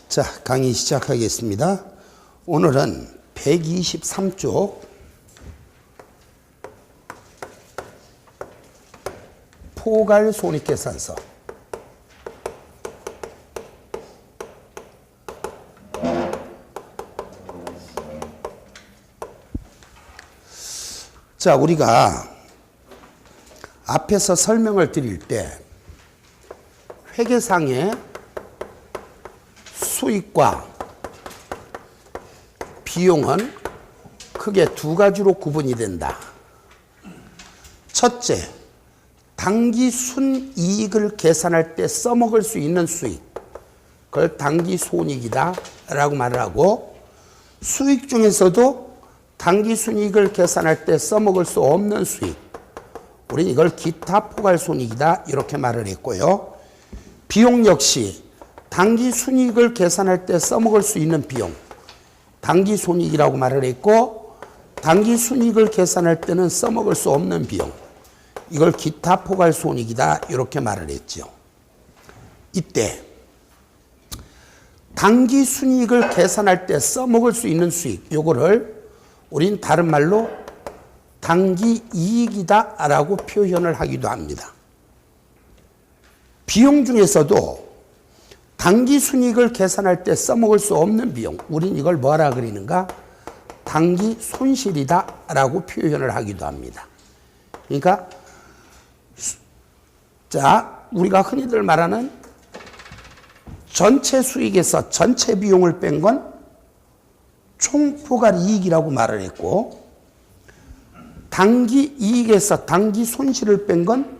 자, 강의 시작하겠습니다. 오늘은 123쪽 포괄 손익계산서 자, 우리가 앞에서 설명을 드릴 때 회계상의 수익과 비용은 크게 두 가지로 구분이 된다. 첫째, 당기 순이익을 계산할 때 써먹을 수 있는 수익, 그걸 당기 손익이다 라고 말을 하고, 수익 중에서도 당기 순이익을 계산할 때 써먹을 수 없는 수익, 우리는 이걸 기타 포괄 손익이다 이렇게 말을 했고요. 비용 역시 당기 순이익을 계산할 때 써먹을 수 있는 비용, 당기 손익이라고 말을 했고, 당기 순이익을 계산할 때는 써먹을 수 없는 비용, 이걸 기타 포괄 손익이다 이렇게 말을 했죠. 이때 당기 순이익을 계산할 때 써먹을 수 있는 수익, 요거를 우린 다른 말로 당기 이익이다 라고 표현을 하기도 합니다. 비용 중에서도 당기 순이익을 계산할 때 써먹을 수 없는 비용, 우린 이걸 뭐라 그리는가? 당기 손실이다 라고 표현을 하기도 합니다. 그러니까 자, 우리가 흔히들 말하는 전체 수익에서 전체 비용을 뺀 건 총포괄 이익이라고 말을 했고, 당기 이익에서 당기 손실을 뺀 건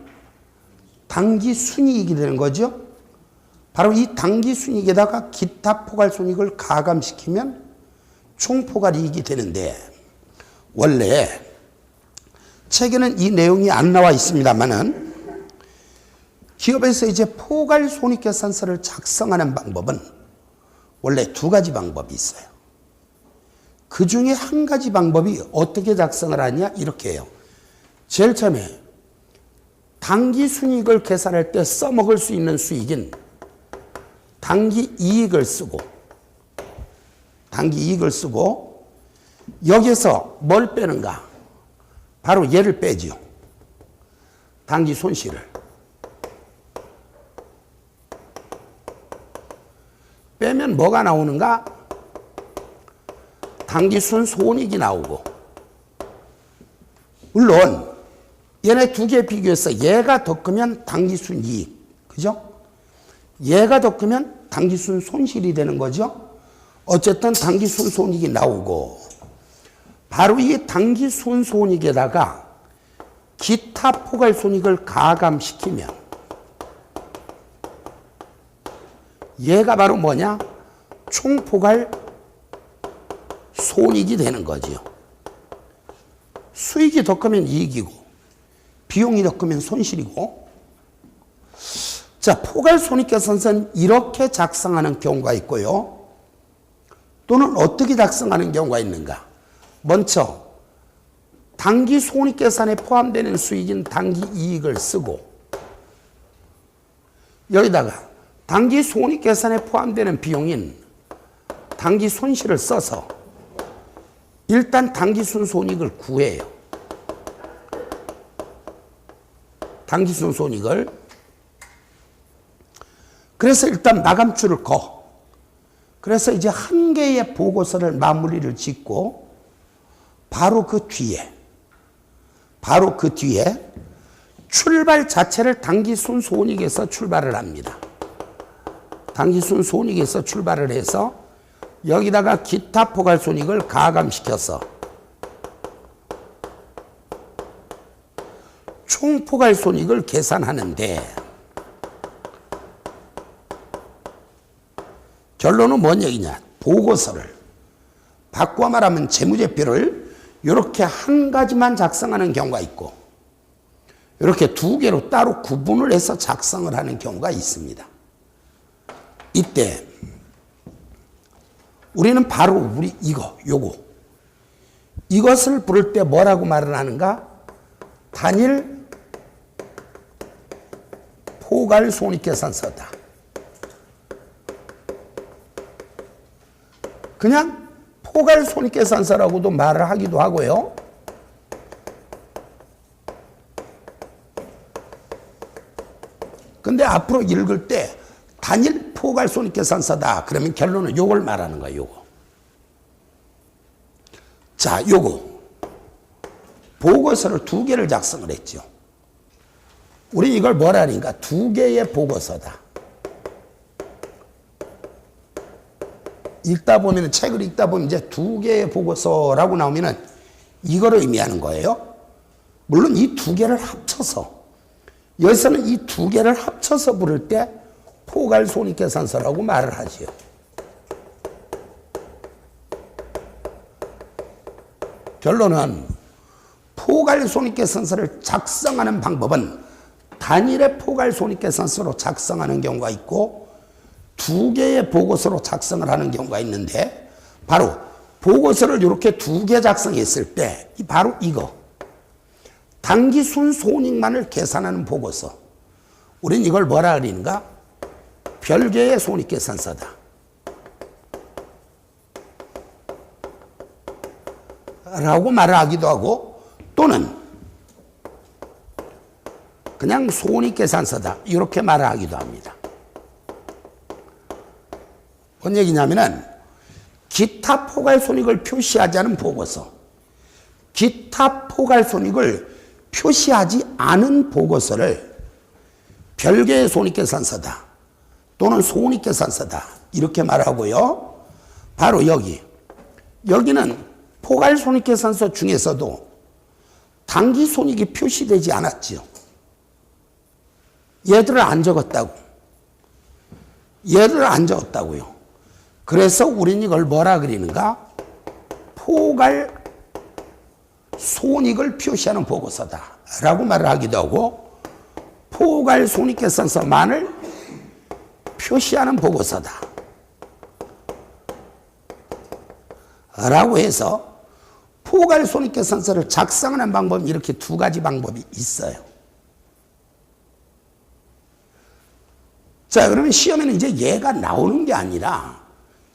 당기 순이익이 되는 거죠. 바로 이 당기 순이익에다가 기타 포괄 손익을 가감시키면 총포괄 이익이 되는데, 원래 책에는 이 내용이 안 나와 있습니다만은 기업에서 이제 포괄 손익계산서를 작성하는 방법은 원래 두 가지 방법이 있어요. 그 중에 한 가지 방법이 어떻게 작성을 하냐 이렇게 해요. 제일 처음에 당기 순이익을 계산할 때 써먹을 수 있는 수익인 당기 이익을 쓰고, 당기 이익을 쓰고, 여기서 뭘 빼는가? 바로 얘를 빼지요. 당기 손실을. 빼면 뭐가 나오는가? 당기순 손익이 나오고, 물론 얘네 두 개 비교해서 얘가 더 크면 당기순 이익, 그죠? 얘가 더 크면 당기순 손실이 되는 거죠. 어쨌든 당기순 손익이 나오고, 바로 이 당기순 손익에다가 기타 포괄 손익을 가감시키면 얘가 바로 뭐냐? 총포괄 손익이 되는 거지요. 수익이 더 크면 이익이고, 비용이 더 크면 손실이고. 자, 포괄 손익계산서는 이렇게 작성하는 경우가 있고요. 또는 어떻게 작성하는 경우가 있는가? 먼저 당기 손익계산에 포함되는 수익인 당기 이익을 쓰고, 여기다가 당기 손익계산에 포함되는 비용인 당기 손실을 써서 일단 당기순 손익을 구해요. 당기순 손익을. 그래서 일단 마감줄을 거. 그래서 이제 한 개의 보고서를 마무리를 짓고, 바로 그 뒤에 출발 자체를 당기순 손익에서 출발을 합니다. 당기순 손익에서 출발을 해서 여기다가 기타 포괄 손익을 가감시켜서 총 포괄 손익을 계산하는데, 결론은 뭔 얘기냐? 보고서를, 바꿔 말하면 재무제표를 이렇게 한 가지만 작성하는 경우가 있고, 이렇게 두 개로 따로 구분을 해서 작성을 하는 경우가 있습니다. 이때 우리는 바로 이것을 부를 때 뭐라고 말을 하는가? 단일 포괄 손익계산서다. 그냥 포괄손익계산서라고도 말을 하기도 하고요. 근데 앞으로 읽을 때 단일 포괄손익계산서다. 그러면 결론은 요걸 말하는 거예요. 요거. 자, 요거. 보고서를 2개를 작성을 했죠. 우리 이걸 뭐라 하니까 2개의 보고서다. 읽다 보면, 책을 읽다 보면 이제 2개의 보고서라고 나오면은 이걸 의미하는 거예요. 물론 이 2개를 합쳐서, 여기서는 이 2개를 합쳐서 부를 때 포괄손익계산서라고 말을 하지요. 결론은 포괄손익계산서를 작성하는 방법은 단일의 포괄손익계산서로 작성하는 경우가 있고 2개의 보고서로 작성을 하는 경우가 있는데, 바로 보고서를 이렇게 2개 작성했을 때 바로 이거 당기순 손익만을 계산하는 보고서, 우린 이걸 뭐라 그러는가? 별개의 손익계산서다 라고 말을 하기도 하고, 또는 그냥 손익계산서다 이렇게 말을 하기도 합니다. 뭔 얘기냐면은 기타 포괄손익을 표시하지 않은 보고서, 기타 포괄손익을 표시하지 않은 보고서를 별개의 손익계산서다 또는 손익계산서다 이렇게 말하고요. 바로 여기는 포괄손익계산서 중에서도 당기손익이 표시되지 않았지요. 얘들을 안 적었다고요. 그래서 우린 이걸 뭐라 그리는가? 포괄손익을 표시하는 보고서다 라고 말을 하기도 하고, 포괄손익계산서만을 표시하는 보고서다 라고 해서 포괄손익계산서를 작성하는 방법은 이렇게 2가지 방법이 있어요. 자, 그러면 시험에는 이제 얘가 나오는 게 아니라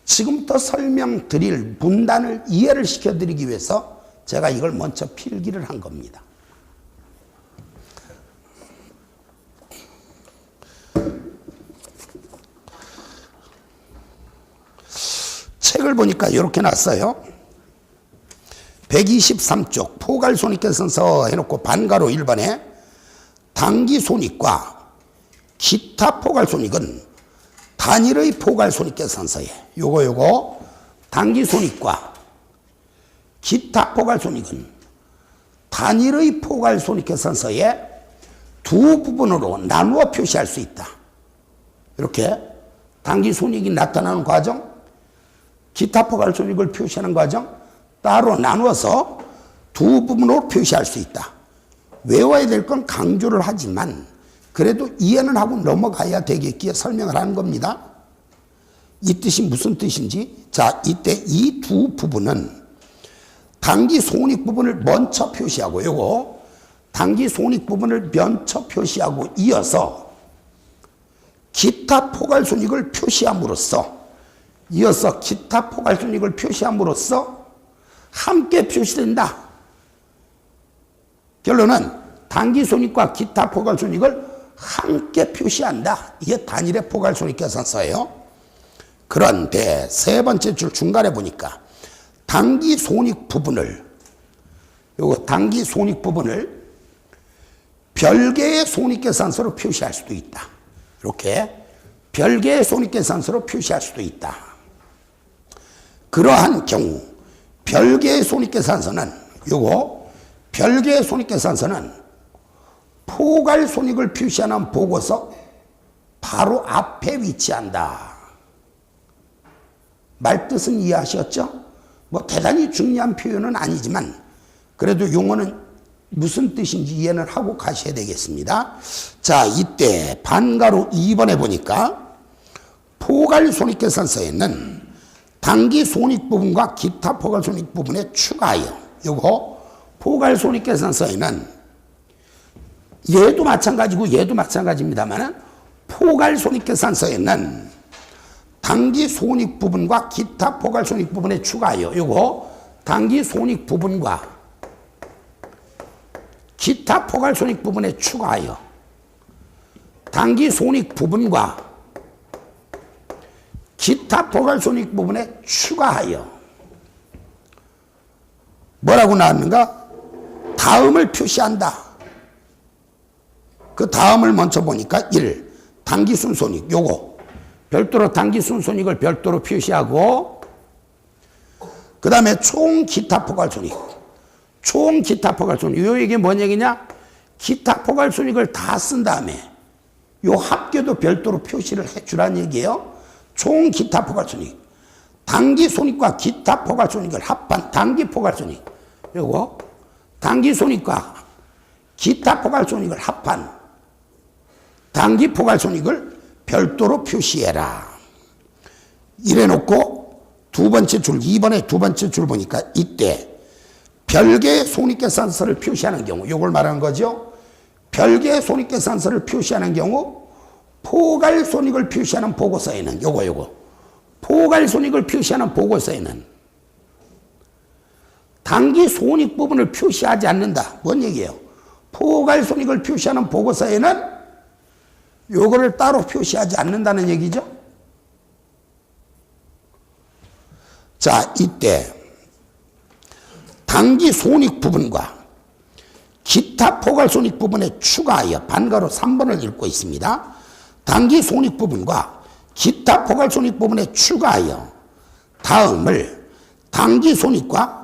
지금부터 설명드릴 문단을 이해를 시켜드리기 위해서 제가 이걸 먼저 필기를 한 겁니다. 책을 보니까 이렇게 났어요. 123쪽 포괄손익계산서 해놓고 반가로 1번에 당기손익과 기타 포괄손익은 단일의 포괄손익계산서에 요거 당기손익과 기타 포괄손익은 단일의 포괄손익계산서에 2 부분으로 나누어 표시할 수 있다. 이렇게 당기손익이 나타나는 과정, 기타 포괄손익을 표시하는 과정 따로 나누어서 2 부분으로 표시할 수 있다. 외워야 될 건 강조를 하지만 그래도 이해는 하고 넘어가야 되겠기에 설명을 하는 겁니다. 이 뜻이 무슨 뜻인지, 자, 이때 이 2 부분은 당기손익 부분을 먼저 표시하고, 요거 당기손익 부분을 먼저 표시하고 이어서 기타 포괄손익을 표시함으로써, 함께 표시된다. 결론은 당기손익과 기타 포괄손익을 함께 표시한다. 이게 단일의 포괄손익계산서예요. 그런데 3번째 줄 중간에 보니까 당기손익 부분을 별개의 손익계산서로 표시할 수도 있다. 이렇게 별개의 손익계산서로 표시할 수도 있다. 그러한 경우 별개의 손익계산서는 포괄손익을 표시하는 보고서 바로 앞에 위치한다. 말뜻은 이해하셨죠? 뭐 대단히 중요한 표현은 아니지만 그래도 용어는 무슨 뜻인지 이해는 하고 가셔야 되겠습니다. 자, 이때 반가로 2번에 보니까 포괄손익계산서에는 당기손익 부분과 기타 포괄손익 부분에 추가하여, 요거 포괄손익계산서에는 얘도 마찬가지입니다만 포괄손익계산서에는 당기 손익 부분과 기타 포괄 손익 부분에 추가하여. 요거 당기 손익 부분과 기타 포괄 손익 부분에 추가하여. 당기 손익 부분과 기타 포괄 손익 부분에 추가하여. 뭐라고 나왔는가? 다음을 표시한다. 그 다음을 먼저 보니까 1. 당기 순손익. 요거 별도로 당기 순손익을 별도로 표시하고, 그 다음에 총 기타 포괄 손익. 총 기타 포괄 손익. 요 이게 뭔 얘기냐? 기타 포괄 손익을 다 쓴 다음에 요 합계도 별도로 표시를 해주란 얘기예요. 총 기타 포괄 손익. 당기 손익과 기타 포괄 손익을 합한 당기 포괄 손익. 요거 당기 손익과 기타 포괄 손익을 합한 당기 포괄 손익을 별도로 표시해라. 이래 놓고 두 번째 줄, 2번의 두 번째 줄 보니까 이때 별개의 손익계산서를 표시하는 경우, 요걸 말하는 거죠. 별개의 손익계산서를 표시하는 경우 포괄 손익을 표시하는 보고서에는 요거 포괄 손익을 표시하는 보고서에는 당기 손익 부분을 표시하지 않는다. 뭔 얘기예요? 포괄 손익을 표시하는 보고서에는 요거를 따로 표시하지 않는다는 얘기죠. 자, 이때 당기 손익 부분과 기타 포괄 손익 부분에 추가하여 반가로 3번을 읽고 있습니다. 당기 손익 부분과 기타 포괄 손익 부분에 추가하여 다음을 당기 손익과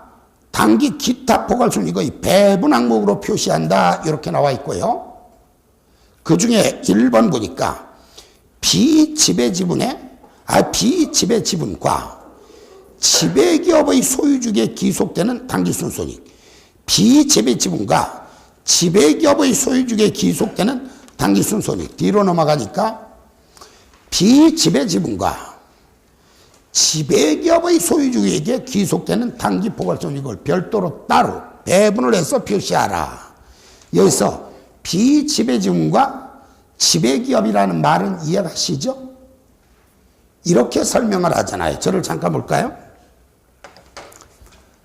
당기 기타 포괄 손익의 배분 항목으로 표시한다. 이렇게 나와 있고요. 그 중에 1번 보니까 비지배 지분과 지배기업의 소유주에 기속되는 당기 순손익. 비지배 지분과 지배기업의 소유주에 기속되는 당기 순손익. 뒤로 넘어가니까 비지배 지분과 지배기업의 소유주에게 기속되는 당기 포괄 손익을 별도로 따로 배분을 해서 표시하라. 여기서 비지배 지분과 지배기업이라는 말은 이해가시죠? 이렇게 설명을 하잖아요. 저를 잠깐 볼까요?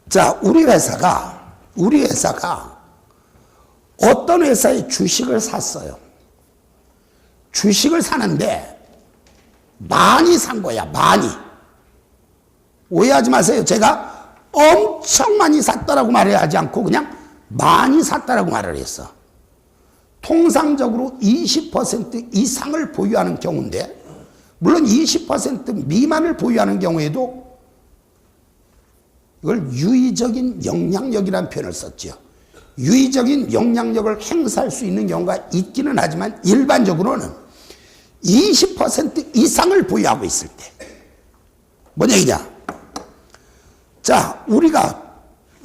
자, 우리 회사가 어떤 회사의 주식을 샀어요. 주식을 사는데 많이 산 거야. 많이. 오해하지 마세요. 제가 엄청 많이 샀다라고 말을 하지 않고 그냥 많이 샀다라고 말을 했어. 통상적으로 20% 이상을 보유하는 경우인데, 물론 20% 미만을 보유하는 경우에도 이걸 유의적인 영향력이라는 표현을 썼죠. 유의적인 영향력을 행사할 수 있는 경우가 있기는 하지만 일반적으로는 20% 이상을 보유하고 있을 때. 뭔 얘기냐? 자, 우리가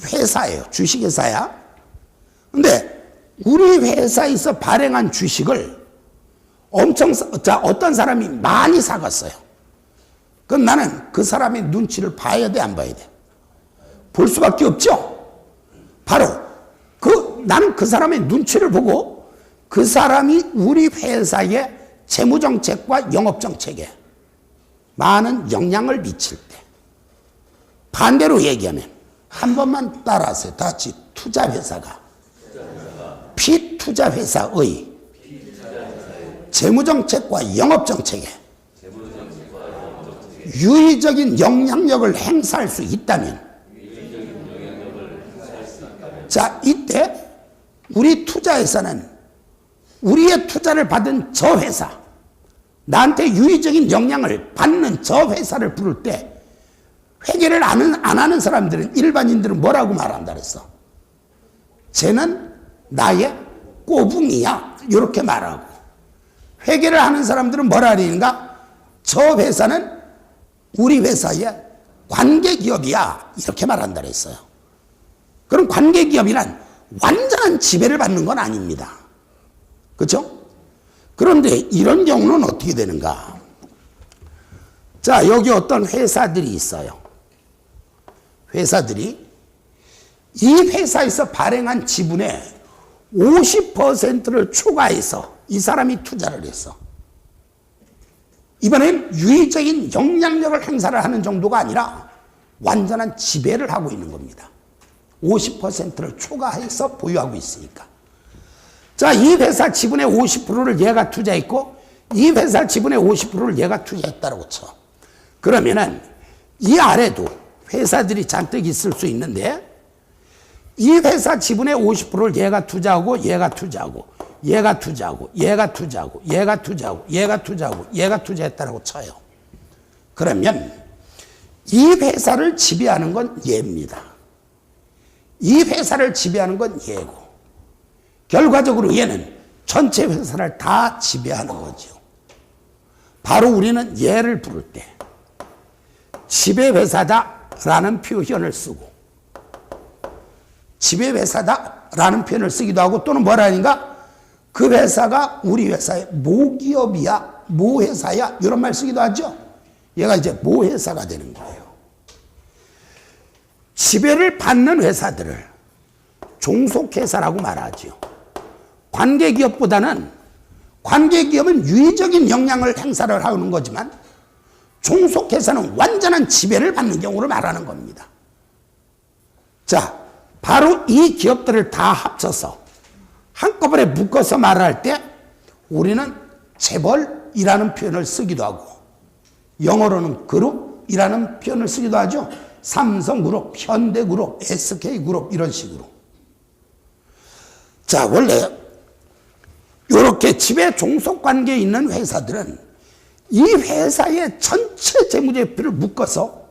회사예요. 주식회사야. 근데 우리 회사에서 발행한 주식을 어떤 사람이 많이 사갔어요. 그럼 나는 그 사람의 눈치를 봐야 돼, 안 봐야 돼? 볼 수밖에 없죠? 바로 나는 그 사람의 눈치를 보고 그 사람이 우리 회사의 재무정책과 영업정책에 많은 영향을 미칠 때. 반대로 얘기하면 한 번만 따라하세요. 다 같이 투자회사가 피투자회사의 재무정책과 영업정책에 유의적인 영향력을 행사할 수 있다면, 자, 이때 우리 투자회사는 우리의 투자를 받은 저 회사, 나한테 유의적인 영향을 받는 저 회사를 부를 때 회계를 안 하는 사람들은, 일반인들은 뭐라고 말한다 그랬어? 쟤는 나의 꼬붕이야. 이렇게 말하고, 회계를 하는 사람들은 뭐라 그러는가? 저 회사는 우리 회사의 관계기업이야. 이렇게 말한다 그랬어요. 그럼 관계기업이란 완전한 지배를 받는 건 아닙니다. 그렇죠? 그런데 이런 경우는 어떻게 되는가? 자, 여기 어떤 회사들이 있어요. 회사들이 이 회사에서 발행한 지분의 50%를 추가해서 이 사람이 투자를 했어. 이번엔 유의적인 영향력을 행사를 하는 정도가 아니라 완전한 지배를 하고 있는 겁니다. 50%를 초과해서 보유하고 있으니까. 자, 이 회사 지분의 50%를 얘가 투자했고 이 회사 지분의 50%를 얘가 투자했다고 쳐. 그러면은 이 아래도 회사들이 잔뜩 있을 수 있는데 이 회사 지분의 50%를 얘가 투자하고 얘가 투자하고 얘가 투자하고 얘가 투자하고 얘가 투자하고 얘가 투자하고 얘가 투자했다고 쳐요. 그러면 이 회사를 지배하는 건 얘입니다. 이 회사를 지배하는 건 얘고 결과적으로 얘는 전체 회사를 다 지배하는 거죠. 바로 우리는 얘를 부를 때 지배회사다라는 표현을 쓰고 지배회사다라는 표현을 쓰기도 하고 또는 뭐라니까 그 회사가 우리 회사의 모기업이야 모회사야 이런 말 쓰기도 하죠. 얘가 이제 모회사가 되는 거예요. 지배를 받는 회사들을 종속회사라고 말하죠. 관계기업보다는 관계기업은 유의적인 영향을 행사를 하는 거지만 종속회사는 완전한 지배를 받는 경우를 말하는 겁니다. 자, 바로 이 기업들을 다 합쳐서 한꺼번에 묶어서 말할 때 우리는 재벌이라는 표현을 쓰기도 하고 영어로는 그룹이라는 표현을 쓰기도 하죠. 삼성그룹, 현대그룹, SK그룹 이런 식으로. 자, 원래 이렇게 지배 종속관계에 있는 회사들은 이 회사의 전체 재무제표를 묶어서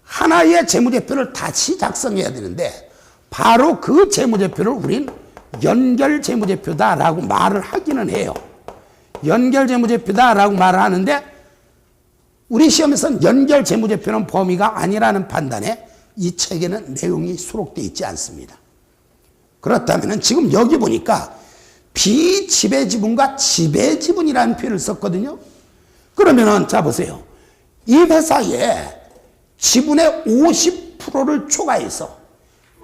하나의 재무제표를 다시 작성해야 되는데 바로 그 재무제표를 우린 연결재무제표다라고 말을 하기는 해요. 연결재무제표다라고 말을 하는데 우리 시험에서는 연결재무제표는 범위가 아니라는 판단에 이 책에는 내용이 수록되어 있지 않습니다. 그렇다면 지금 여기 보니까 비지배지분과 지배지분이라는 표현을 썼거든요. 그러면은 자 보세요. 이 회사에 지분의 50%를 초과해서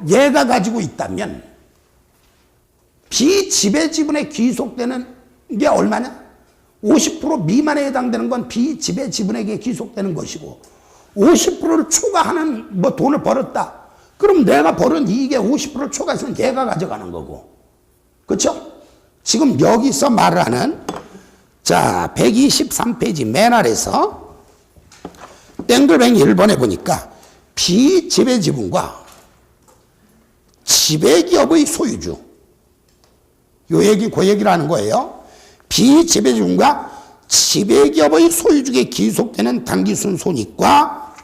얘가 가지고 있다면 비지배지분에 귀속되는 게 얼마냐? 50% 미만에 해당되는 건 비지배지분에게 귀속되는 것이고 50%를 초과하는 뭐 돈을 벌었다. 그럼 내가 벌은 이익의 50%를 초과해서 얘가 가져가는 거고. 그렇죠? 지금 여기서 말하는 자 123페이지 맨 아래서 땡글뱅이 1번에 보니까 비지배지분과 지배기업의 소유주 요 얘기 그 얘기를 하는 거예요. 비지배지분과 지배기업의 소유주에 귀속되는 당기순 손익과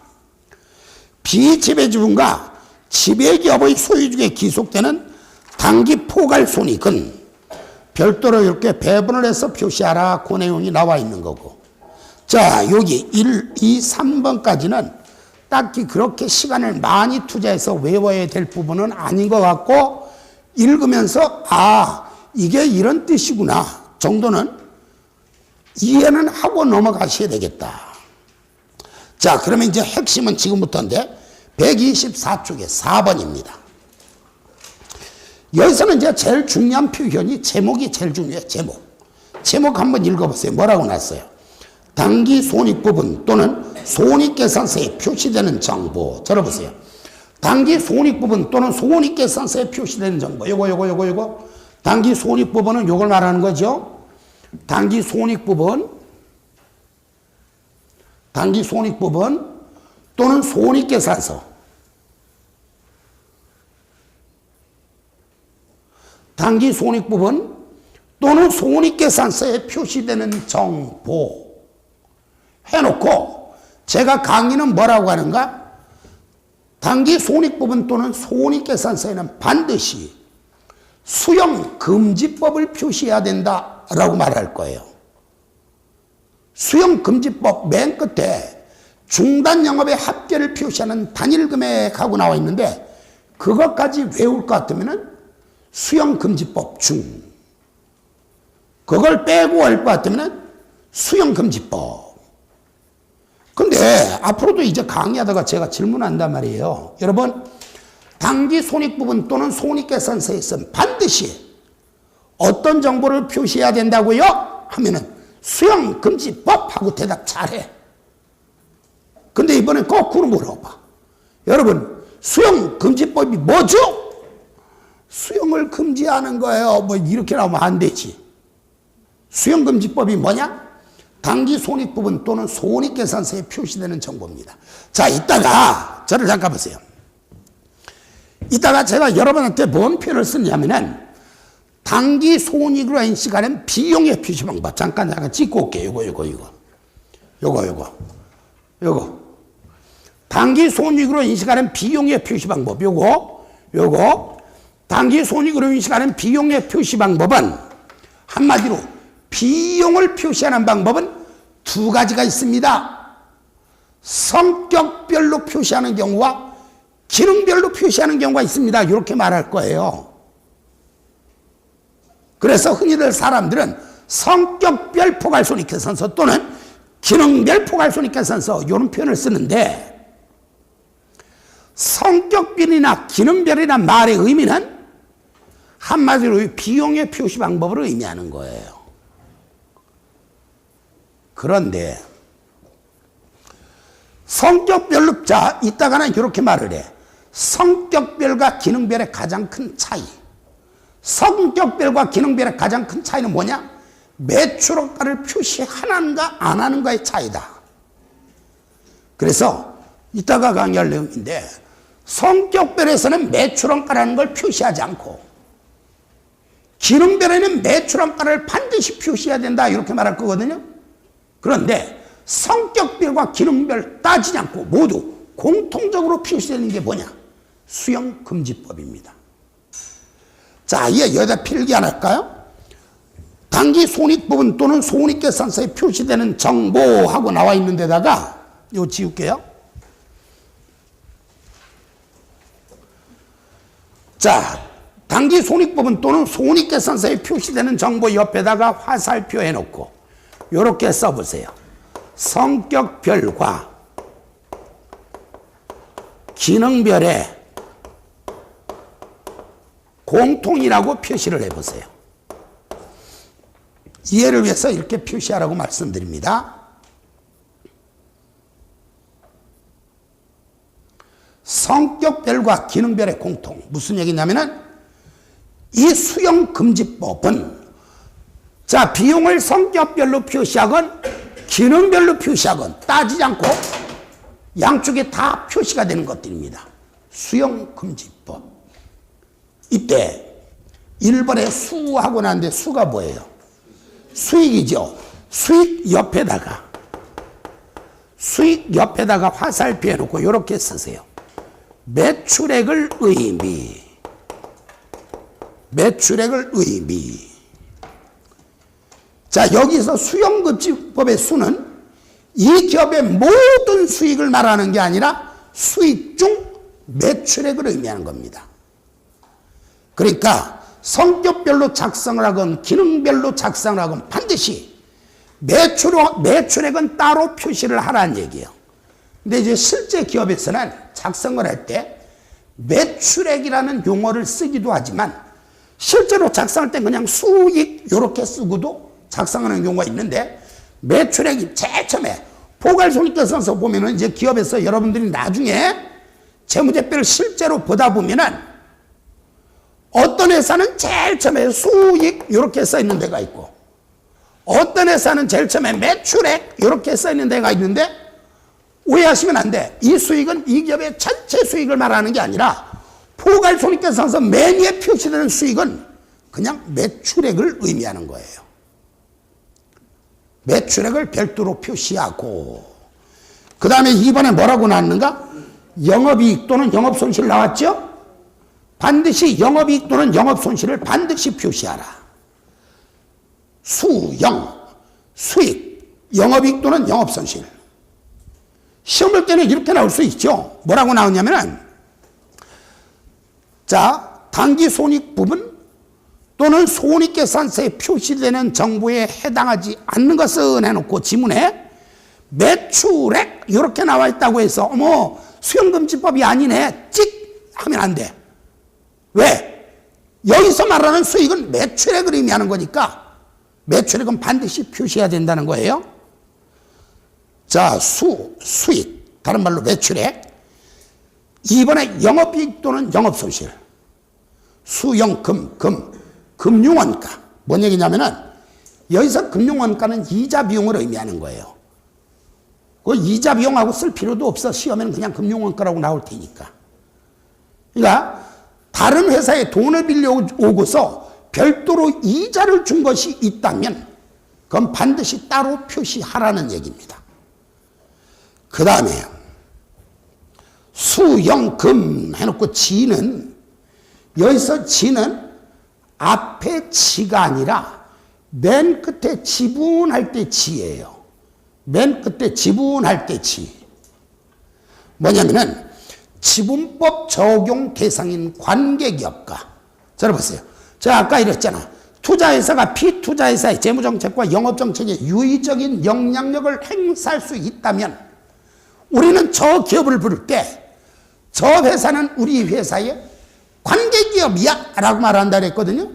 비지배지분과 지배기업의 소유주에 귀속되는 당기포괄 손익은 별도로 이렇게 배분을 해서 표시하라 그 내용이 나와 있는 거고. 자, 여기 1, 2, 3번까지는 딱히 그렇게 시간을 많이 투자해서 외워야 될 부분은 아닌 것 같고 읽으면서 아 이게 이런 뜻이구나 정도는 이해는 하고 넘어가셔야 되겠다. 자, 그러면 이제 핵심은 지금부터인데 124쪽에 4번입니다. 여기서는 이제 제일 중요한 표현이 제목이 제일 중요해요. 제목 한번 읽어보세요. 뭐라고 났어요? 당기 손익부분 또는 손익계산서에 표시되는 정보. 들어보세요. 당기 손익부분 또는 손익계산서에 표시되는 정보. 요거. 당기 손익부분은 요걸 말하는 거죠. 당기 손익부분 또는 손익계산서. 당기 손익부분 또는 손익계산서에 표시되는 정보 해놓고 제가 강의는 뭐라고 하는가? 당기 손익부분 또는 손익계산서에는 반드시 수용금지법을 표시해야 된다라고 말할 거예요. 수용금지법 맨 끝에 중단영업의 합계를 표시하는 단일금액하고 나와 있는데 그것까지 외울 것 같으면은 수용금지법 중 그걸 빼고 할 것 같으면 수용금지법. 근데 앞으로도 이제 강의하다가 제가 질문한단 말이에요. 여러분 당기 손익부분 또는 손익계산서에서는 반드시 어떤 정보를 표시해야 된다고요? 하면은 수용금지법 하고 대답 잘해. 근데 이번엔 거꾸로 물어봐. 여러분, 수용금지법이 뭐죠? 수용을 금지하는 거예요. 뭐 이렇게 나오면 안 되지. 수용금지법이 뭐냐? 당기 손익부분 또는 손익계산서에 표시되는 정보입니다. 자, 이따가 저를 잠깐 보세요. 이따가 제가 여러분한테 뭔 표현을 쓰냐면은 당기 손익으로 인식하는 비용의 표시 방법. 잠깐 찍고 올게요. 요거. 당기 손익으로 인식하는 비용의 표시 방법. 요거. 당기 손익으로 인식하는 비용의 표시 방법은 한마디로 비용을 표시하는 방법은 두 가지가 있습니다. 성격별로 표시하는 경우와 기능별로 표시하는 경우가 있습니다. 이렇게 말할 거예요. 그래서 흔히들 사람들은 성격별 포괄손익계산서 또는 기능별 포괄손익계산서 이런 표현을 쓰는데 성격별이나 기능별이나 말의 의미는 한마디로 비용의 표시 방법을 의미하는 거예요. 그런데 성격별로, 자, 이따가는 이렇게 말을 해. 성격별과 기능별의 가장 큰 차이. 성격별과 기능별의 가장 큰 차이는 뭐냐? 매출원가를 표시하는가 안 하는가의 차이다. 그래서 이따가 강의할 내용인데 성격별에서는 매출원가라는 걸 표시하지 않고 기능별에는 매출원가를 반드시 표시해야 된다 이렇게 말할 거거든요. 그런데 성격별과 기능별 따지지 않고 모두 공통적으로 표시되는 게 뭐냐? 수용금지법입니다. 자, 이제 여기다 필기 하나 할까요? 당기 손익부분 또는 손익계산서에 표시되는 정보하고 나와 있는 데다가 이거 지울게요. 자, 당기 손익부분 또는 손익계산서에 표시되는 정보 옆에다가 화살표 해놓고 이렇게 써보세요. 성격별과 기능별의 공통이라고 표시를 해보세요. 이해를 위해서 이렇게 표시하라고 말씀드립니다. 성격별과 기능별의 공통. 무슨 얘기냐면은 이 수용금지법은 자, 비용을 성격별로 표시하건 기능별로 표시하건 따지지 않고 양쪽에 다 표시가 되는 것들입니다. 수용금지법. 이때 1번에 수하고 나는데 수가 뭐예요? 수익이죠. 수익 옆에다가 화살표 해놓고 이렇게 쓰세요. 매출액을 의미. 자, 여기서 수용금지법의 수는 이 기업의 모든 수익을 말하는 게 아니라 수익 중 매출액을 의미하는 겁니다. 그러니까 성격별로 작성을 하건 기능별로 작성을 하건 반드시 매출액은 따로 표시를 하라는 얘기예요. 근데 이제 실제 기업에서는 작성을 할 때 매출액이라는 용어를 쓰기도 하지만 실제로 작성할 때 그냥 수익 이렇게 쓰고도 작성하는 경우가 있는데 매출액이 제일 처음에 포괄손익계산서 보면은 이제 기업에서 여러분들이 나중에 재무제표를 실제로 보다 보면은 어떤 회사는 제일 처음에 수익 이렇게 써 있는 데가 있고 어떤 회사는 제일 처음에 매출액 이렇게 써 있는 데가 있는데 오해하시면 안 돼. 이 수익은 이 기업의 전체 수익을 말하는 게 아니라 포괄손익계산서 맨 위에 표시되는 수익은 그냥 매출액을 의미하는 거예요. 매출액을 별도로 표시하고 그 다음에 2번에 뭐라고 나왔는가? 영업이익 또는 영업손실 나왔죠? 반드시 영업이익 또는 영업손실을 반드시 표시하라. 수영, 수익, 영업이익 또는 영업손실. 시험 볼 때는 이렇게 나올 수 있죠. 뭐라고 나오냐면은 자, 당기손익 부분 또는 손익계산서에 표시되는 정보에 해당하지 않는 것은 해놓고 지문에 매출액 이렇게 나와 있다고 해서 어머 수용금지법이 아니네 찍 하면 안 돼. 왜? 여기서 말하는 수익은 매출액을 의미하는 거니까 매출액은 반드시 표시해야 된다는 거예요. 자, 수익, 다른 말로 매출액. 2번에 영업이익 또는 영업손실. 금융원가. 뭔 얘기냐면은 여기서 금융원가는 이자 비용을 의미하는 거예요. 그 이자 비용하고 쓸 필요도 없어. 시험에는 그냥 금융원가라고 나올 테니까. 그러니까 다른 회사에 돈을 빌려오고서 별도로 이자를 준 것이 있다면 그건 반드시 따로 표시하라는 얘기입니다. 그 다음에 수영금 해놓고 지는, 여기서 지는 앞에 지가 아니라 맨 끝에 지분할 때 지예요. 맨 끝에 지분할 때 지. 뭐냐면은 지분법 적용 대상인 관계기업가. 자, 보세요. 제가 아까 이랬잖아. 투자회사가 피투자회사의 재무정책과 영업정책에 유의적인 영향력을 행사할 수 있다면 우리는 저 기업을 부를 때 저 회사는 우리 회사의 관계기업이야 라고 말한다 그랬거든요.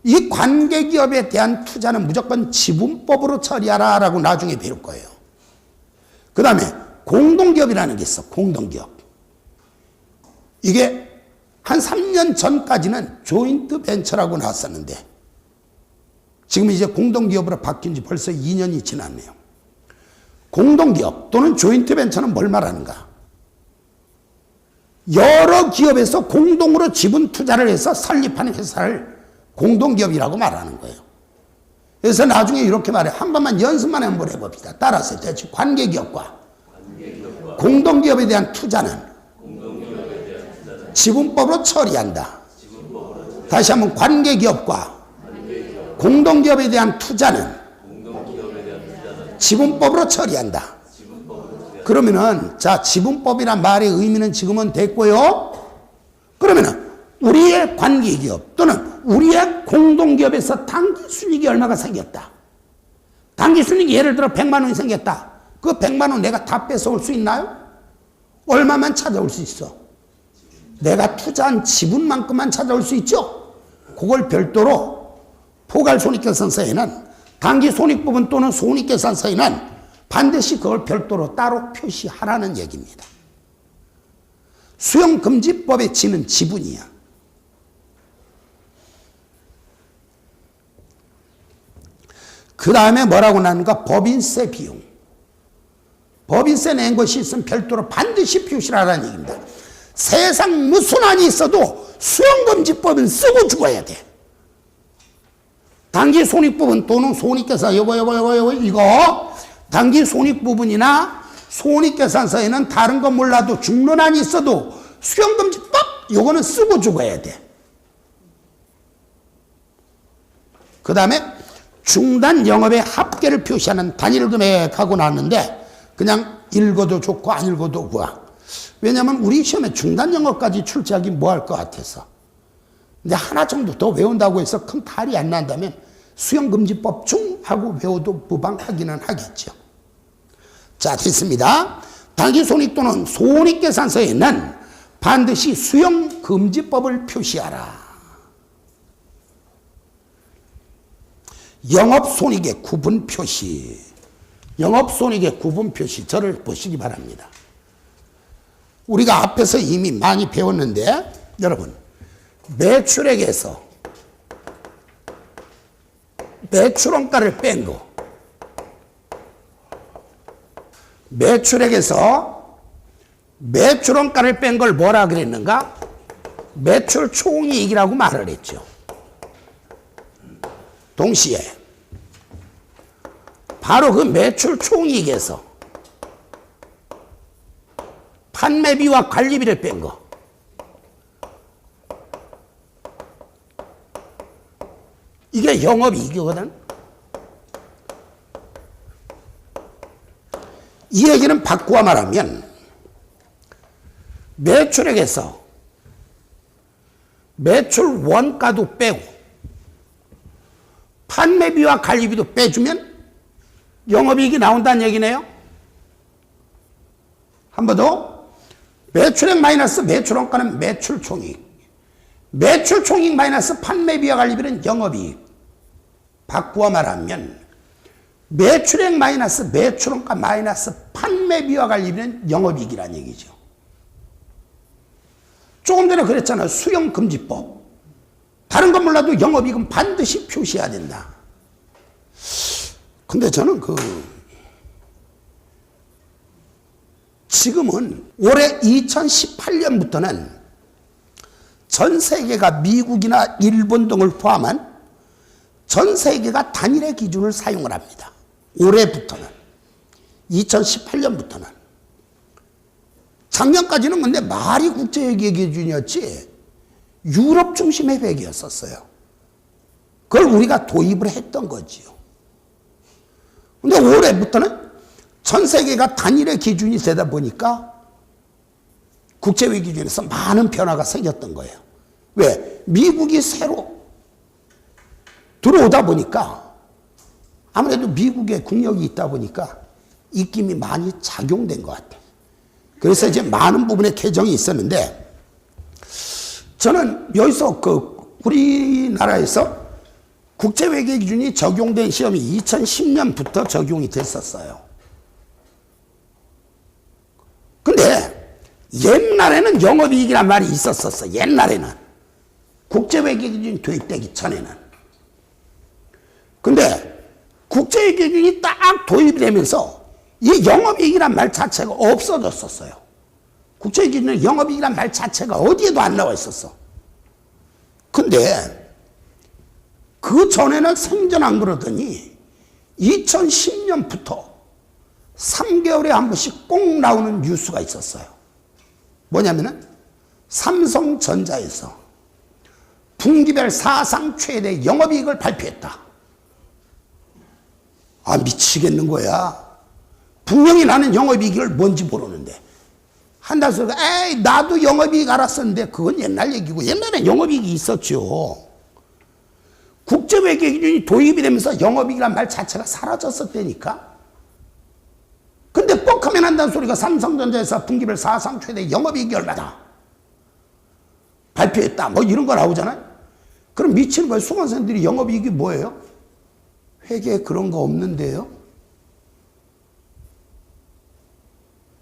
이 관계기업에 대한 투자는 무조건 지분법으로 처리하라 라고 나중에 배울 거예요. 그 다음에 공동기업이라는 게 있어. 공동기업. 이게 한 3년 전까지는 조인트 벤처라고 나왔었는데 지금 이제 공동기업으로 바뀐 지 벌써 2년이 지났네요. 공동기업 또는 조인트 벤처는 뭘 말하는가? 여러 기업에서 공동으로 지분 투자를 해서 설립하는 회사를 공동기업이라고 말하는 거예요. 그래서 나중에 이렇게 말해. 한 번만 연습만 한번 해봅시다. 따라서 대충 관계기업과 공동기업에 대한 투자는 지분법으로 처리한다. 다시 한번 관계기업과 공동기업에 대한 투자는 지분법으로 처리한다. 그러면은 자, 지분법이란 말의 의미는 지금은 됐고요. 그러면은 우리의 관계기업 또는 우리의 공동기업에서 당기순이익이 얼마가 생겼다. 당기순이익이 예를 들어 100만 원이 생겼다. 그 100만 원 내가 다 뺏어올 수 있나요? 얼마만 찾아올 수 있어? 내가 투자한 지분만큼만 찾아올 수 있죠. 그걸 별도로 포괄손익계산서에는 당기손익부분 또는 손익계산서에는 반드시 그걸 별도로 따로 표시하라는 얘기입니다. 수용금지법에 지는 지분이야. 그 다음에 뭐라고 나누는가? 법인세 비용. 법인세 낸 것이 있으면 별도로 반드시 표시를 하라는 얘기입니다. 세상 무슨 한이 있어도 수용금지법은 쓰고 죽어야 돼. 당기손익부분 또는 손익계산 이거 당기손익부분이나 손익계산서에는 다른 거 몰라도 죽는 한이 있어도 수용금지법 이거는 쓰고 죽어야 돼. 그 다음에 중단 영업의 합계를 표시하는 단일금액하고 나왔는데 그냥 읽어도 좋고 안 읽어도 좋아. 왜냐하면 우리 시험에 중단 영업까지 출제하기 뭐 할 것 같아서. 근데 하나 정도 더 외운다고 해서 큰 탈이 안 난다면 수용금지법 중 하고 외워도 무방하기는 하겠죠. 자, 됐습니다. 당기손익 또는 손익계산서에는 반드시 수용금지법을 표시하라. 영업손익의 구분 표시. 영업손익의 구분 표시. 저를 보시기 바랍니다. 우리가 앞에서 이미 많이 배웠는데 여러분 매출액에서 매출원가를 뺀 거. 매출액에서 매출원가를 뺀 걸 뭐라 그랬는가? 매출 총이익이라고 말을 했죠. 동시에 바로 그 매출 총이익에서 판매비와 관리비를 뺀 거. 이게 영업이익이거든. 이 얘기는 바꾸어 말하면 매출액에서 매출 원가도 빼고 판매비와 관리비도 빼주면 영업이익이 나온다는 얘기네요. 한 번 더. 매출액 마이너스 매출원가는 매출총이익. 매출총이익 마이너스 판매비와 관리비는 영업이익. 바꾸어 말하면 매출액 마이너스 매출원가 마이너스 판매비와 관련된 영업이익이란 얘기죠. 조금 전에 그랬잖아요. 수용금지법. 다른 건 몰라도 영업이익은 반드시 표시해야 된다. 근데 저는 지금은 올해 2018년부터는 전 세계가 미국이나 일본 등을 포함한 전 세계가 단일의 기준을 사용을 합니다. 올해부터는. 2018년부터는. 작년까지는 근데 말이 국제회계 기준이었지 유럽 중심의 회계였었어요. 그걸 우리가 도입을 했던 거지요. 근데 올해부터는 전 세계가 단일의 기준이 되다 보니까 국제회계 기준에서 많은 변화가 생겼던 거예요. 왜? 미국이 새로 들어오다 보니까 아무래도 미국의 국력이 있다 보니까 입김이 많이 작용된 것 같아요. 그래서 이제 많은 부분에 개정이 있었는데 저는 여기서 우리나라에서 국제회계 기준이 적용된 시험이 2010년부터 적용이 됐었어요. 근데 옛날에는 영업이익이란 말이 있었었어. 옛날에는. 국제회계 기준이 도입되기 전에는. 근데 국제회계 기준이 딱 도입이 되면서 이 영업이익이란 말 자체가 없어졌었어요. 국제회계 기준은 영업이익이란 말 자체가 어디에도 안 나와 있었어. 근데 그 전에는 생전 안 그러더니 2010년부터 3개월에 한 번씩 꼭 나오는 뉴스가 있었어요. 뭐냐면은 삼성전자에서 분기별 사상 최대 영업이익을 발표했다. 아, 미치겠는 거야. 분명히 나는 영업이익을 뭔지 모르는데 한달 소리가 에이 나도 영업이익 알았었는데 그건 옛날 얘기고 옛날에 영업이익이 있었죠. 국제회계 기준이 도입이 되면서 영업이익이란 말 자체가 사라졌었다니까. 근데 뻑하면 한다는 소리가 삼성전자에서 분기별 사상 최대 영업이익이 얼마다 발표했다 뭐 이런 거 나오잖아요. 그럼 미치는 거예요. 수강생들이 영업이익이 뭐예요? 회계에 그런 거 없는데요.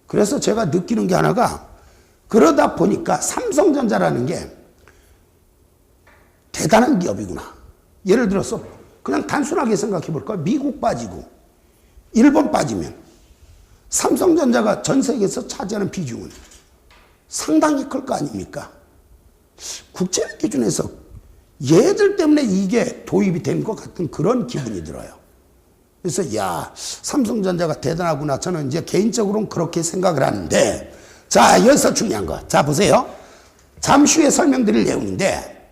그래서 제가 느끼는 게 하나가 그러다 보니까 삼성전자라는 게 대단한 기업이구나. 예를 들어서 그냥 단순하게 생각해 볼까요? 미국 빠지고 일본 빠지면 삼성전자가 전 세계에서 차지하는 비중은 상당히 클 거 아닙니까? 국제회계 기준에서 얘들 때문에 이게 도입이 된 것 같은 그런 기분이 들어요. 그래서 야 삼성전자가 대단하구나. 저는 이제 개인적으로는 그렇게 생각을 하는데 자 여기서 중요한 거. 자 보세요. 잠시 후에 설명드릴 내용인데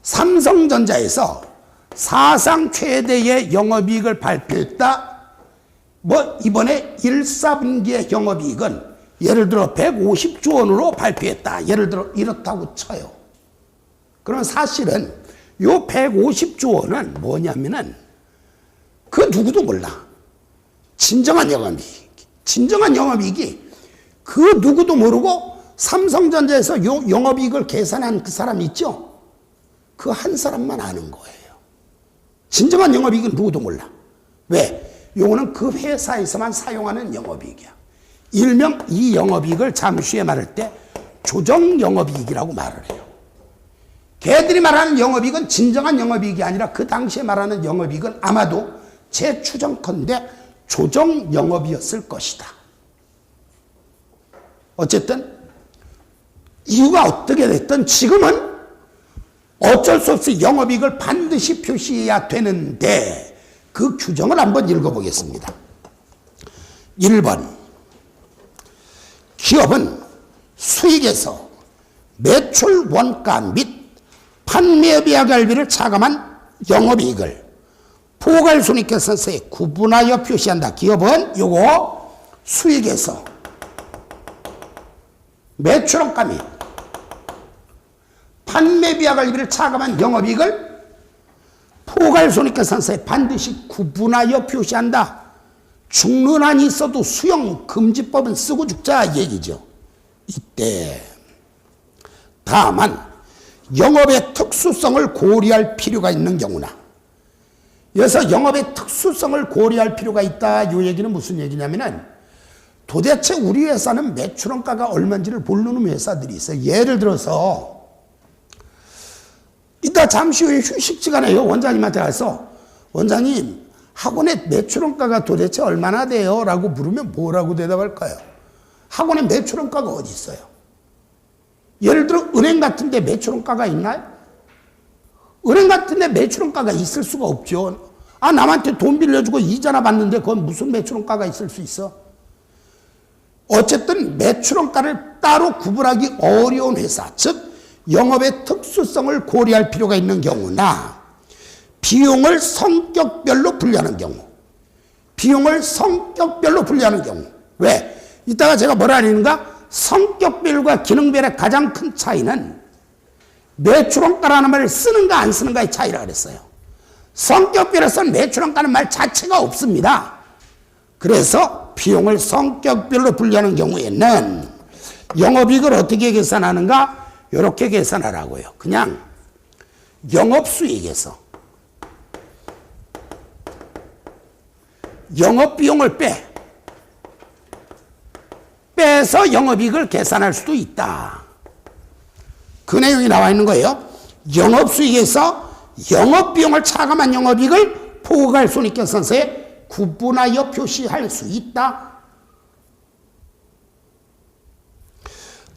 삼성전자에서 사상 최대의 영업이익을 발표했다. 뭐 이번에 1사분기의 영업이익은 예를 들어 150조 원으로 발표했다. 예를 들어 이렇다고 쳐요. 그러면 사실은 요 150조 원은 뭐냐면은 그 누구도 몰라. 진정한 영업이익. 진정한 영업이익이 그 누구도 모르고 삼성전자에서 요 영업이익을 계산한 그 사람 있죠? 그 한 사람만 아는 거예요. 진정한 영업이익은 누구도 몰라. 왜? 요거는 그 회사에서만 사용하는 영업이익이야. 일명 이 영업이익을 잠시 후에 말할 때 조정 영업이익이라고 말을 해요. 걔들이 말하는 영업이익은 진정한 영업이익이 아니라 그 당시에 말하는 영업이익은 아마도 제 추정컨대 조정 영업이었을 것이다. 어쨌든 이유가 어떻게 됐든 지금은 어쩔 수 없이 영업이익을 반드시 표시해야 되는데 그 규정을 한번 읽어보겠습니다. 1번 기업은 수익에서 매출 원가 및 판매비와 관리비를 차감한 영업이익을 포괄손익계산서에 구분하여 표시한다. 기업은 요거 수익에서 매출원가 및 판매비와 관리비를 차감한 영업이익을 포괄손익계산서에 반드시 구분하여 표시한다. 죽는 한이 있어도 수용금지법은 쓰고 죽자 얘기죠. 이때 다만 영업의 특수성을 고려할 필요가 있는 경우나 그래서 영업의 특수성을 고려할 필요가 있다. 이 얘기는 무슨 얘기냐면은 도대체 우리 회사는 매출원가가 얼마인지를 모르는 회사들이 있어요. 예를 들어서 이따 잠시 후에 휴식 시간에요. 원장님한테 가서 원장님 학원의 매출원가가 도대체 얼마나 돼요? 라고 물으면 뭐라고 대답할까요? 학원의 매출원가가 어디 있어요? 예를 들어 은행 같은 데 매출원가가 있나요? 은행 같은 데 매출원가가 있을 수가 없죠. 아, 남한테 돈 빌려주고 이자나 받는데 그건 무슨 매출원가가 있을 수 있어? 어쨌든 매출원가를 따로 구분하기 어려운 회사, 즉 영업의 특수성을 고려할 필요가 있는 경우나 비용을 성격별로 분류하는 경우, 비용을 성격별로 분류하는 경우. 왜? 이따가 제가 뭐라 하는가? 성격별과 기능별의 가장 큰 차이는 매출원가라는 말을 쓰는가 안 쓰는가의 차이라 그랬어요. 성격별에서는 매출원가는 말 자체가 없습니다. 그래서 비용을 성격별로 분류하는 경우에는 영업이익을 어떻게 계산하는가? 이렇게 계산하라고요. 그냥 영업수익에서 영업비용을 빼서 영업이익을 계산할 수도 있다. 그 내용이 나와 있는 거예요. 영업수익에서 영업비용을 차감한 영업이익을 포괄손익계산서에 구분하여 표시할 수 있다.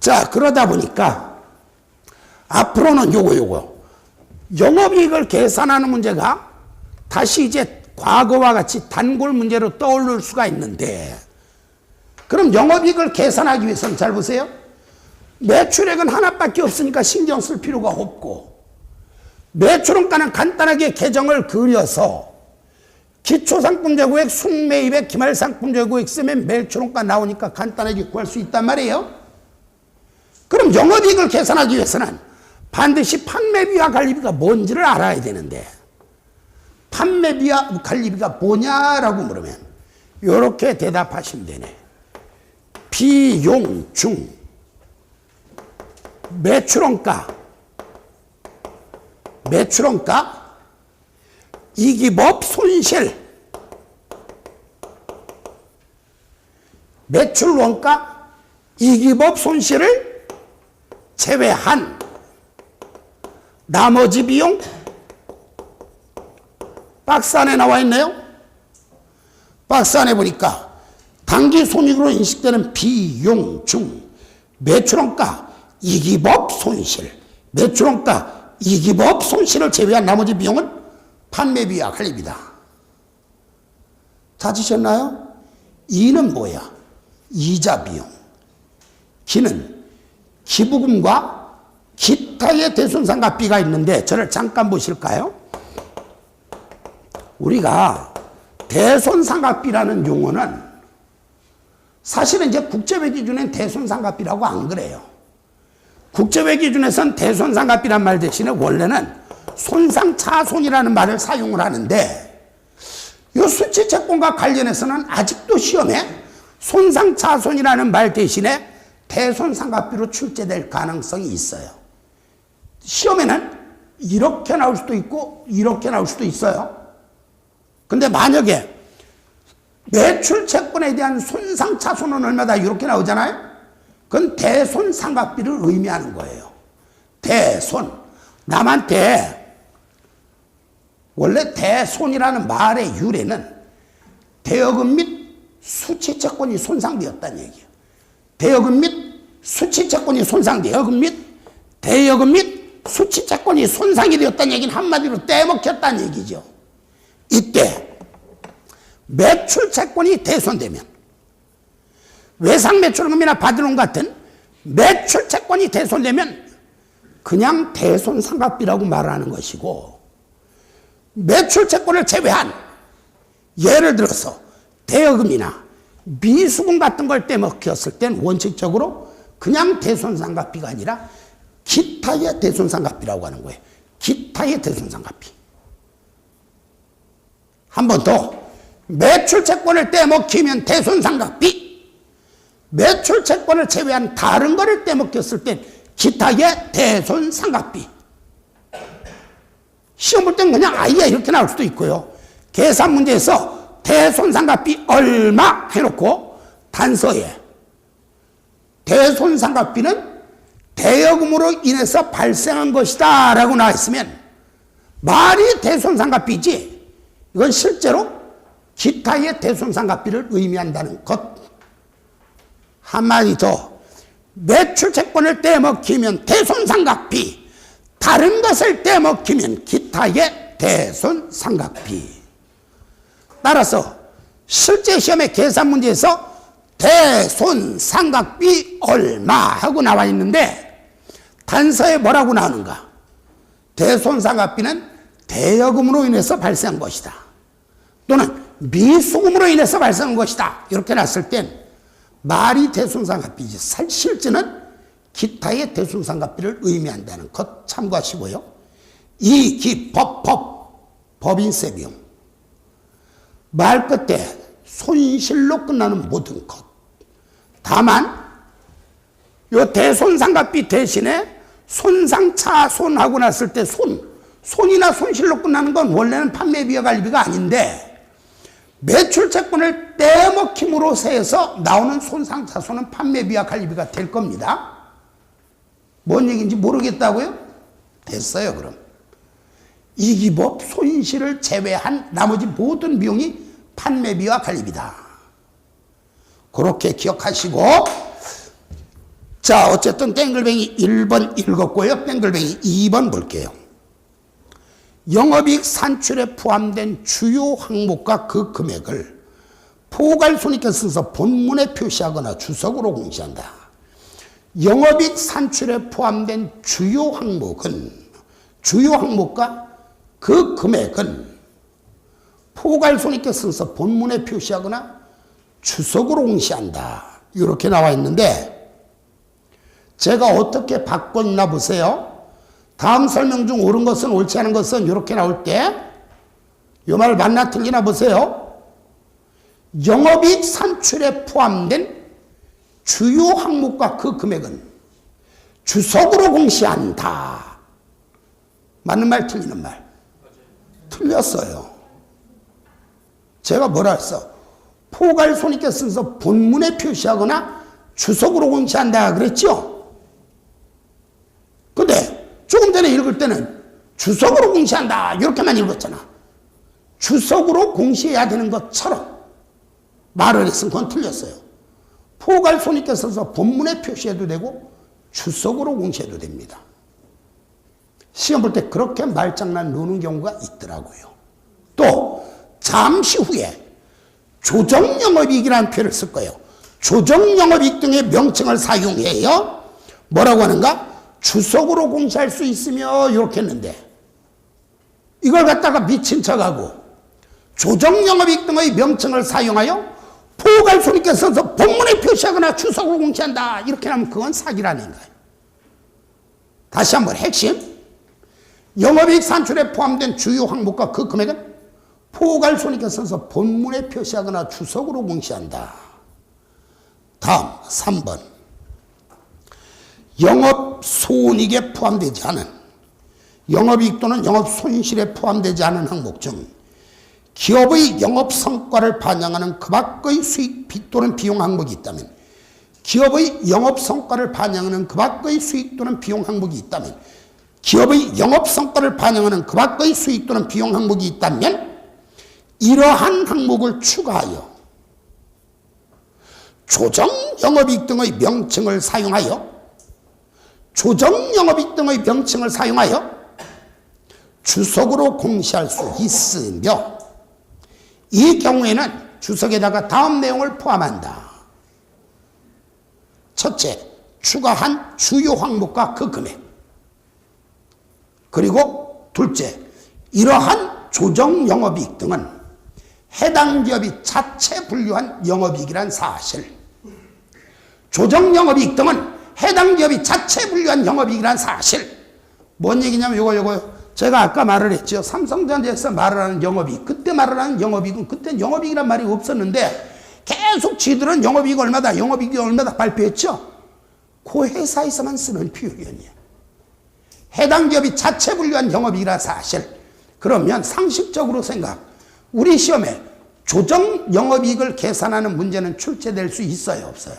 자, 그러다 보니까 앞으로는 요거 영업이익을 계산하는 문제가 다시 이제 과거와 같이 단골 문제로 떠오를 수가 있는데, 그럼 영업이익을 계산하기 위해서는 잘 보세요. 매출액은 하나밖에 없으니까 신경 쓸 필요가 없고, 매출원가는 간단하게 계정을 그려서 기초상품재고액, 순매입액, 기말상품재고액 쓰면 매출원가 나오니까 간단하게 구할 수 있단 말이에요. 그럼 영업이익을 계산하기 위해서는 반드시 판매비와 관리비가 뭔지를 알아야 되는데, 판매비와 관리비가 뭐냐라고 물으면 이렇게 대답하시면 되네. 비용 중 매출원가 이기법 손실, 매출원가 이기법 손실을 제외한 나머지 비용, 박스 안에 나와 있네요. 박스 안에 보니까 당기손익으로 인식되는 비용 중 매출원가 이기법 손실, 매출원가 이기법 손실을 제외한 나머지 비용은 판매비와 관리비다. 찾으셨나요? 이는 뭐야? 이자 비용. 기는 기부금과 기타의 대손상가비가 있는데, 저를 잠깐 보실까요? 우리가 대손상가비라는 용어는 사실은 이제 국제회 기준엔 대손상가비라고 안 그래요. 국제회 기준에선 대손상가비란 말 대신에 원래는 손상차손이라는 말을 사용을 하는데, 이 수치채권과 관련해서는 아직도 시험에 손상차손이라는 말 대신에 대손상가비로 출제될 가능성이 있어요. 시험에는 이렇게 나올 수도 있고 이렇게 나올 수도 있어요. 근데 만약에 매출채권에 대한 손상차손은 얼마다 이렇게 나오잖아요. 그건 대손상가비를 의미하는 거예요. 대손. 남한테 원래 대손이라는 말의 유래는 대여금 및 수취채권이 손상되었다는 얘기예요. 대여금 및 수취채권이 손상되여금 및 대여금 및 수취채권이 손상이 되었다는 얘기는 한마디로 떼먹혔다는 얘기죠. 이때 매출채권이 대손되면, 외상매출금이나 받은 같은 매출채권이 대손되면 그냥 대손상가비라고 말하는 것이고, 매출채권을 제외한, 예를 들어서 대여금이나 미수금 같은 걸 떼먹혔을 땐 원칙적으로 그냥 대손상가비가 아니라 기타의 대손상가비라고 하는 거예요. 기타의 대손상가비. 한 번 더. 매출채권을 떼먹히면 대손상가비, 매출채권을 제외한 다른 거를 떼먹혔을 땐 기타의 대손상가비. 시험 볼 땐 그냥 아예 이렇게 나올 수도 있고요. 계산 문제에서 대손상가비 얼마 해놓고 단서에 대손상가비는 대여금으로 인해서 발생한 것이다 라고 나와 있으면 말이 대손상가비지 이건 실제로 기타의 대손상가비를 의미한다는 것. 한마디 더, 매출채권을 떼먹히면 대손상가비, 다른 것을 떼먹히면 기타의 대손상가비. 따라서 실제 시험의 계산 문제에서 대손상가비 얼마 하고 나와 있는데 단서에 뭐라고 나오는가? 대손상가비는 대여금으로 인해서 발생한 것이다. 또는 미수금으로 인해서 발생한 것이다. 이렇게 놨을 땐 말이 대손상가비지 실제는 기타의 대손상가비를 의미한다는 것 참고하시고요. 법인세 비용. 말 끝에 손실로 끝나는 모든 것. 다만 이 대손상가비 대신에 손상차손하고 났을 때 손이나 손실로 끝나는 건 원래는 판매비와 관리비가 아닌데 매출채권을 떼먹힘으로 해서 나오는 손상차손은 판매비와 관리비가 될 겁니다. 뭔 얘기인지 모르겠다고요? 됐어요. 그럼 이기법 손실을 제외한 나머지 모든 비용이 판매비와 관리비다. 그렇게 기억하시고, 자 어쨌든 땡글뱅이 1번 읽었고요. 땡글뱅이 2번 볼게요. 영업이익 산출에 포함된 주요 항목과 그 금액을 포괄손익계산서 본문에 표시하거나 주석으로 공시한다. 영업이익 산출에 포함된 주요 항목과 그 금액은 포괄손익계산서 본문에 표시하거나 주석으로 공시한다. 이렇게 나와 있는데 제가 어떻게 바꿨나 보세요. 다음 설명 중 옳은 것은 옳지 않은 것은 이렇게 나올 때 이 말 맞나 틀리나 보세요. 영업이익 산출에 포함된 주요 항목과 그 금액은 주석으로 공시한다. 맞는 말 틀리는 말? 틀렸어요. 제가 뭐라 했어? 포괄손익계산서 본문에 표시하거나 주석으로 공시한다 그랬죠? 근데 조금 전에 읽을 때는 주석으로 공시한다 이렇게만 읽었잖아. 주석으로 공시해야 되는 것처럼 말을 했으면 그건 틀렸어요. 포괄손익계산서 본문에 표시해도 되고 주석으로 공시해도 됩니다. 시험 볼 때 그렇게 말장난 노는 경우가 있더라고요. 또 잠시 후에 조정영업이익이라는 표현을 쓸 거예요. 조정영업이익 등의 명칭을 사용해요. 뭐라고 하는가? 주석으로 공시할 수 있으며 이렇게 했는데 이걸 갖다가 미친 척하고 조정영업이익 등의 명칭을 사용하여 포괄손익계산서 본문에 표시하거나 주석으로 공시한다 이렇게 하면 그건 사기라는 거예요. 다시 한번 핵심, 영업이익 산출에 포함된 주요 항목과 그 금액은 포괄손익계산서 본문에 표시하거나 주석으로 공시한다. 다음 3번, 영업손익에 포함되지 않은 영업이익 또는 영업손실에 포함되지 않은 항목 중 기업의 영업성과를 반영하는 그 밖의 수익 또는 비용 항목이 있다면 기업의 영업성과를 반영하는 그 밖의 수익 또는 비용 항목이 있다면 기업의 영업성과를 반영하는 그 밖의 수익 또는 비용 항목이 있다면 이러한 항목을 추가하여 조정영업이익 등의 명칭을 사용하여 주석으로 공시할 수 있으며 이 경우에는 주석에다가 다음 내용을 포함한다. 첫째, 추가한 주요 항목과 그 금액. 그리고 둘째, 이러한 조정영업이익 등은 해당 기업이 자체 분류한 영업이익이란 사실. 조정영업이익 등은 해당 기업이 자체 분류한 영업이익이란 사실. 뭔 얘기냐면 요거 제가 아까 말을 했죠. 삼성전자에서 말을 하는 영업이익, 그때 말을 하는 영업이익은 그때 영업이익이란 말이 없었는데 계속 지들은 영업이익 얼마다 영업이익이 얼마다 발표했죠. 그 회사에서만 쓰는 표현이에요. 해당 기업이 자체 분류한 영업이익이란 사실. 그러면 상식적으로 생각, 우리 시험에 조정 영업이익을 계산하는 문제는 출제될 수 있어요, 없어요?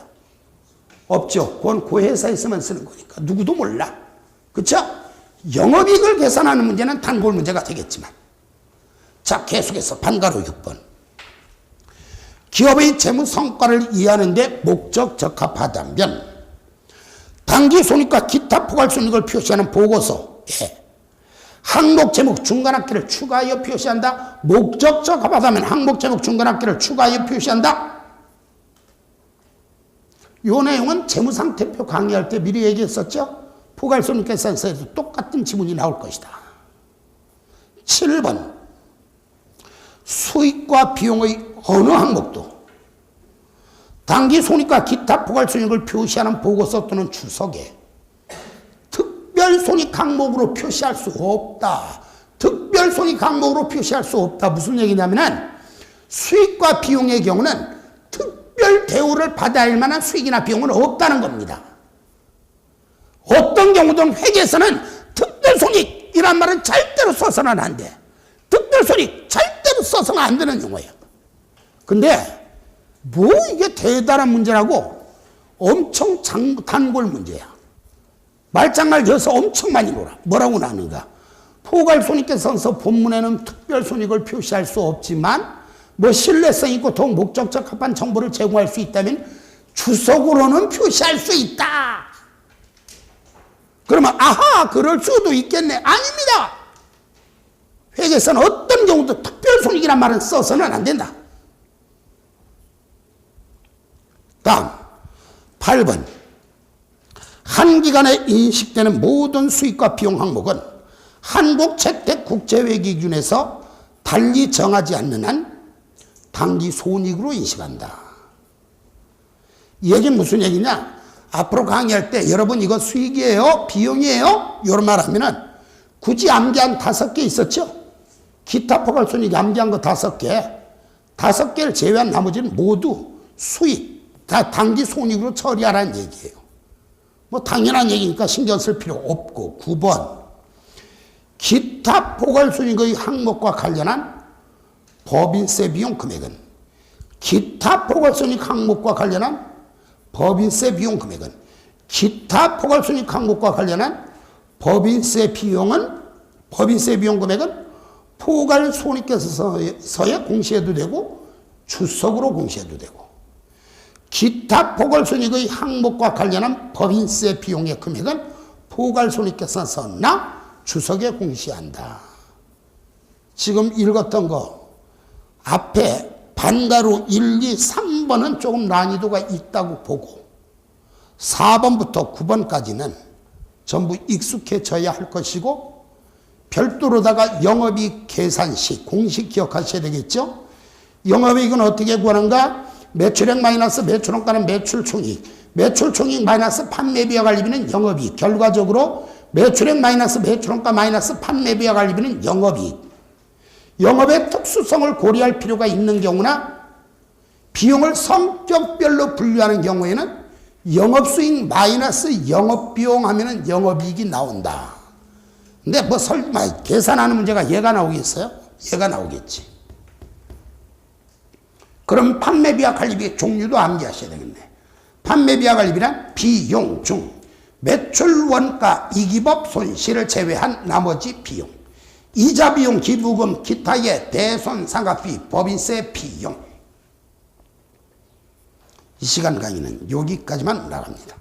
없죠. 그건 그 회사에서만 쓰는 거니까 누구도 몰라. 그렇죠? 영업이익을 계산하는 문제는 단골 문제가 되겠지만. 자, 계속해서 반가로 6번. 기업의 재무 성과를 이해하는 데 목적 적합하다면 당기손익과 기타 포괄손익을 표시하는 보고서에 항목 제목 중간합계를 추가하여 표시한다. 목적 적합하다면 항목 제목 중간합계를 추가하여 표시한다. 이 내용은 재무상태표 강의할 때 미리 얘기했었죠. 포괄손익계산서에도 똑같은 지문이 나올 것이다. 7번. 수익과 비용의 어느 항목도 당기손익과 기타 포괄손익을 표시하는 보고서 또는 주석에 특별손익 항목으로 표시할 수 없다. 특별손익 항목으로 표시할 수 없다. 무슨 얘기냐면 수익과 비용의 경우는 특별 대우를 받아야 할 만한 수익이나 비용은 없다는 겁니다. 어떤 경우든 회계에서는 특별손익이란 말은 절대로 써서는 안 돼. 특별손익 절대로 써서는 안 되는 용어예요. 근데 뭐 이게 대단한 문제라고 엄청 단골 문제야. 말장난 여서 엄청 많이 놀아. 뭐라고 나누는가? 포괄손익계산서 본문에는 특별손익을 표시할 수 없지만 뭐 신뢰성 있고 더욱 목적 적합한 정보를 제공할 수 있다면 주석으로는 표시할 수 있다. 그러면 아하 그럴 수도 있겠네. 아닙니다. 회계에서는 어떤 경우도 특별손익이란 말은 써서는 안 된다. 다음 8번. 한 기간에 인식되는 모든 수익과 비용 항목은 한국채택국제회 기준에서 달리 정하지 않는 한 당기손익으로 인식한다. 이 얘기는 무슨 얘기냐? 앞으로 강의할 때 여러분 이거 수익이에요? 비용이에요? 이런 말 하면은 굳이 암기한 5개 있었죠? 기타 포괄손익 암기한 거 5개. 5개를 제외한 나머지는 모두 수익, 다 당기손익으로 처리하라는 얘기예요. 뭐 당연한 얘기니까 신경 쓸 필요 없고. 9번. 기타 포괄손익의 항목과 관련한 법인세 비용 금액은 기타 포괄손익 항목과 관련한 법인세 비용 금액은 기타 포괄손익 항목과 관련한 법인세 비용 금액은 포괄손익계산서에 공시해도 되고 주석으로 공시해도 되고 기타 포괄손익의 항목과 관련한 법인세 비용의 금액은 포괄손익계산서나 주석에 공시한다. 지금 읽었던 거 앞에 반가로 1, 2, 3번은 조금 난이도가 있다고 보고 4번부터 9번까지는 전부 익숙해져야 할 것이고 별도로다가 영업이익 계산식 공식 기억하셔야 되겠죠. 영업이익은 어떻게 구하는가? 매출액 마이너스 매출원가는 매출총익, 매출총익 마이너스 판매비와 관리비는 영업이익. 결과적으로 매출액 마이너스 매출원가 마이너스 판매비와 관리비는 영업이익. 영업의 특수성을 고려할 필요가 있는 경우나 비용을 성격별로 분류하는 경우에는 영업수익 마이너스 영업비용 하면은 영업이익이 나온다. 근데 뭐 설마 계산하는 문제가 얘가 나오겠어요? 얘가 나오겠지. 그럼 판매비와 관리비의 종류도 암기하셔야 되겠네. 판매비와 관리비란 비용 중 매출 원가 이기법 손실을 제외한 나머지 비용, 이자 비용 기부금 기타의 대손 상각비 법인세 비용. 이 시간 강의는 여기까지만 나갑니다.